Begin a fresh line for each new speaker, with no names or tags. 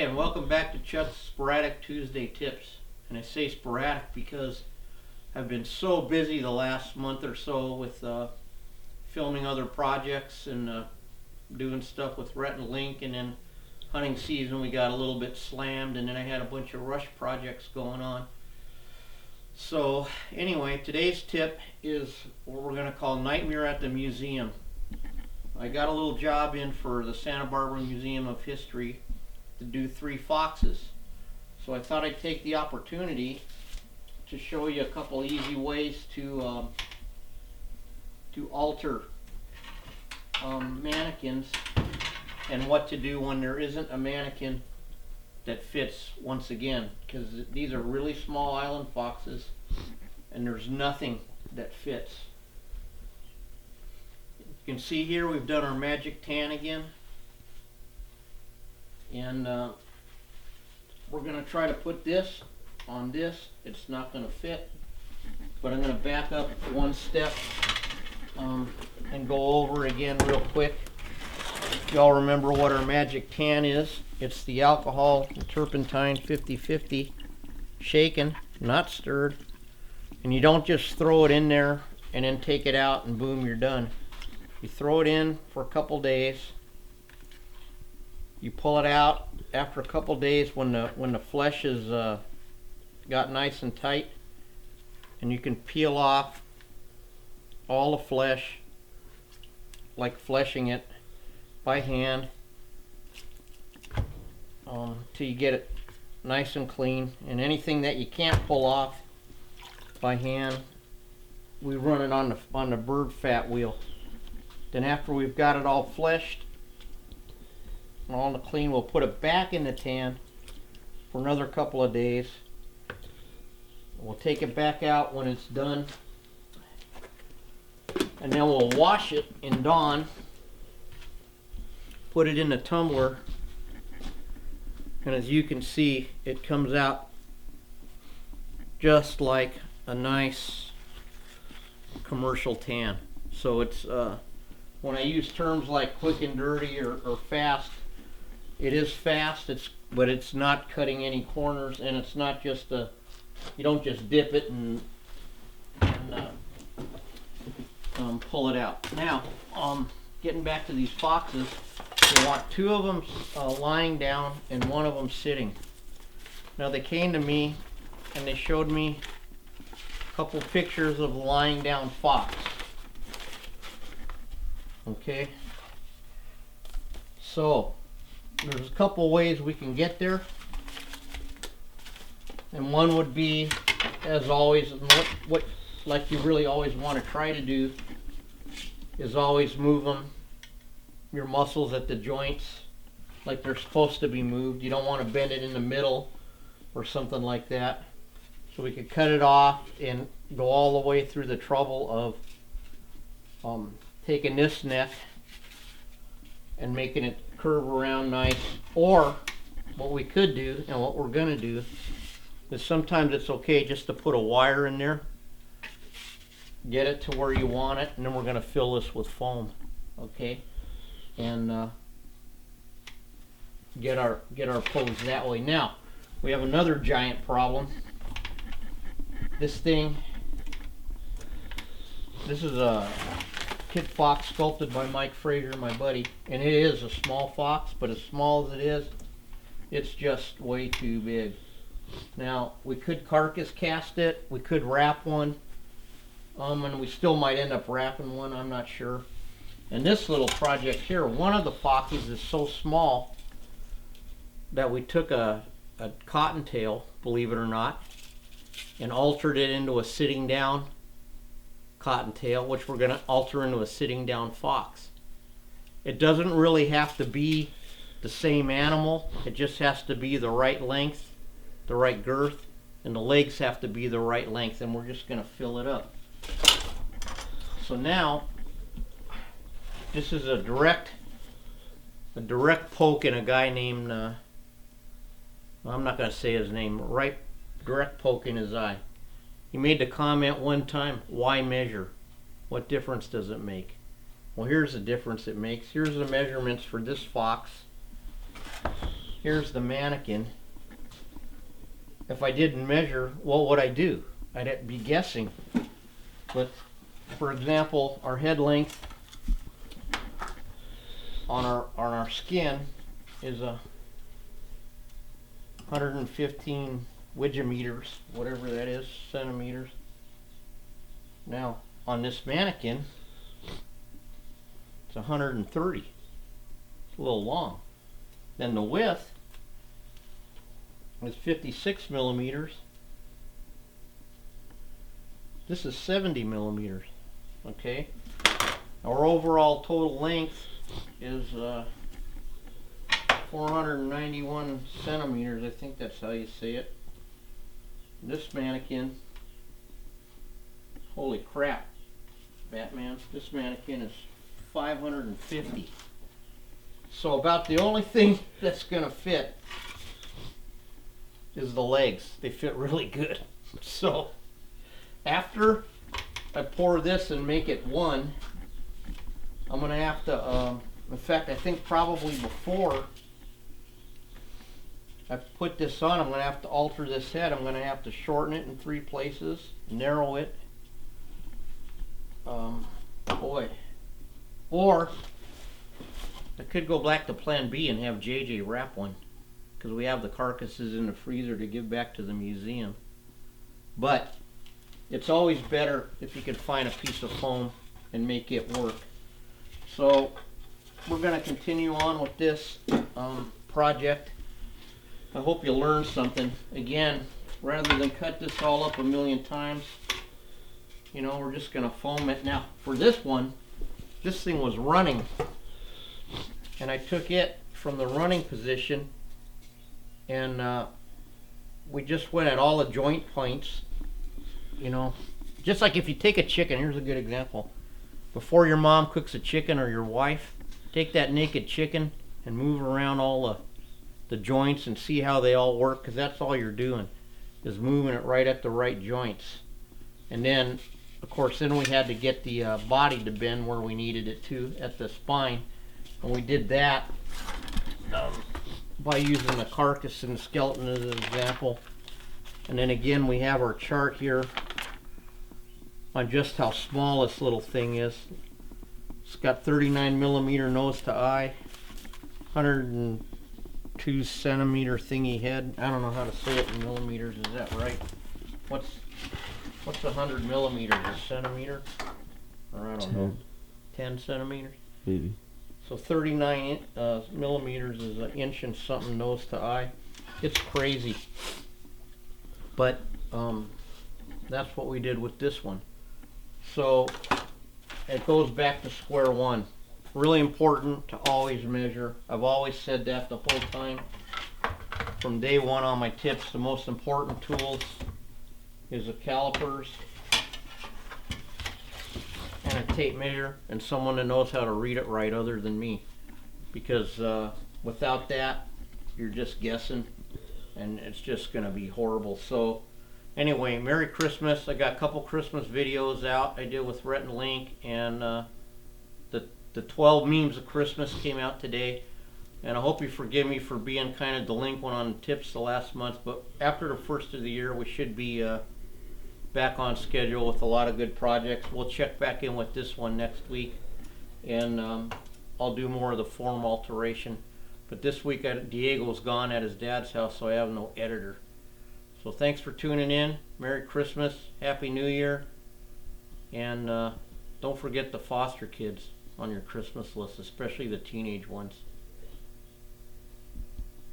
and welcome back to Chuck's Sporadic Tuesday Tips. And I say sporadic because I've been so busy the last month or so with filming other projects and doing stuff with Rhett and Link, and then hunting season we got a little bit slammed, and then I had a bunch of rush projects going on. So anyway, today's tip is what we're going to call Nightmare at the Museum. I got a little job in for the Santa Barbara Museum of History to do 3 foxes. So I thought I'd take the opportunity to show you a couple easy ways to alter mannequins, and what to do when there isn't a mannequin that fits once again, because these are really small island foxes and there's nothing that fits. You can see here we've done our magic tan again, and we're going to try to put this on this. It's not going to fit, but I'm going to back up one step and go over it again real quick. Y'all remember what our magic tan is. It's the alcohol and turpentine 50-50, shaken, not stirred. And you don't just throw it in there and then take it out and boom, you're done. You throw it in for a couple days. You pull it out after a couple days when the flesh is got nice and tight, and you can peel off all the flesh, like fleshing it by hand, till you get it nice and clean. And anything that you can't pull off by hand, we run it on the bird fat wheel. Then after we've got it all fleshed and all the clean, we'll put it back in the tan for another couple of days. We'll take it back out when it's done, and then we'll wash it in Dawn, put it in the tumbler, and as you can see, it comes out just like a nice commercial tan. So it's when I use terms like quick and dirty or fast, it is fast, but it's not cutting any corners, and it's not just you don't just dip it and pull it out. Now, getting back to these foxes, you want 2 of them lying down and 1 of them sitting. Now they came to me and they showed me a couple pictures of a lying down fox. Okay, so there's a couple ways we can get there, and one would be, as always, what like you really always want to try to do is always move your muscles at the joints like they're supposed to be moved. You don't want to bend it in the middle or something like that. So we could cut it off and go all the way through the trouble of taking this neck and making it curve around nice. Or what we could do, and what we're going to do, is sometimes it's okay just to put a wire in there, get it to where you want it, and then we're going to fill this with foam, okay, and get our pose that way. Now we have another giant problem. This is a kid fox sculpted by Mike Frazier, my buddy, and it is a small fox, but as small as it is, it's just way too big. Now we could carcass cast it, we could wrap one, and we still might end up wrapping one, I'm not sure. And this little project here, one of the foxes is so small that we took a cottontail, believe it or not, and altered it into a sitting down cottontail, which we're going to alter into a sitting down fox. It doesn't really have to be the same animal, it just has to be the right length, the right girth, and the legs have to be the right length, and we're just going to fill it up. So now this is a direct poke in a guy named I'm not going to say his name, direct poke in his eye. He made the comment one time, why measure? What difference does it make? Well, here's the difference it makes. Here's the measurements for this fox. here's the mannequin. If I didn't measure, what would I do? I'd be guessing. But for example, our head length on our skin is 115 widgemeters, whatever that is, centimeters. Now on this mannequin, it's 130. It's a little long. Then the width is 56 millimeters. This is 70 millimeters. Okay. Our overall total length is 491 centimeters. I think that's how you say it. This mannequin, holy crap, Batman, this mannequin is 550. So about the only thing that's gonna fit is the legs. They fit really good. So after I pour this and make it one, I'm gonna have to, in fact, I think probably before I put this on, I'm gonna have to alter this head. I'm gonna have to shorten it in 3 places, narrow it. Boy. Or I could go back to plan B and have JJ wrap one, because we have the carcasses in the freezer to give back to the museum. But it's always better if you can find a piece of foam and make it work. So we're going to continue on with this project. I hope you learned something. Again, rather than cut this all up a million times, you know, we're just going to foam it. Now for this one, this thing was running, and I took it from the running position, and we just went at all the joint points, you know, just like if you take a chicken. Here's a good example. Before your mom cooks a chicken, or your wife, take that naked chicken and move around all the joints and see how they all work, because that's all you're doing, is moving it right at the right joints. And then of course then we had to get the body to bend where we needed it to at the spine, and we did that by using the carcass and the skeleton as an example. And then again, we have our chart here on just how small this little thing is. It's got 39 millimeter nose to eye, 102 centimeter thingy head. I don't know how to say it in millimeters. Is that right? What's 100 millimeters? A centimeter? Or I don't know. 10 centimeters?
Maybe.
So 39 millimeters is an inch and something nose to eye. It's crazy. But that's what we did with this one. So it goes back to square one. Really important to always measure. I've always said that the whole time. From day one on my tips, the most important tools is the calipers and a tape measure, and someone that knows how to read it right other than me. Because without that, you're just guessing, and it's just going to be horrible. So anyway, Merry Christmas. I got a couple Christmas videos out I did with Rhett and Link, and the 12 memes of Christmas came out today. And I hope you forgive me for being kind of delinquent on tips the last month, but after the first of the year, we should be back on schedule with a lot of good projects. We'll check back in with this one next week, and I'll do more of the form alteration. But this week Diego's gone at his dad's house, so I have no editor. So thanks for tuning in. Merry Christmas, Happy New Year, and don't forget the foster kids on your Christmas list, especially the teenage ones.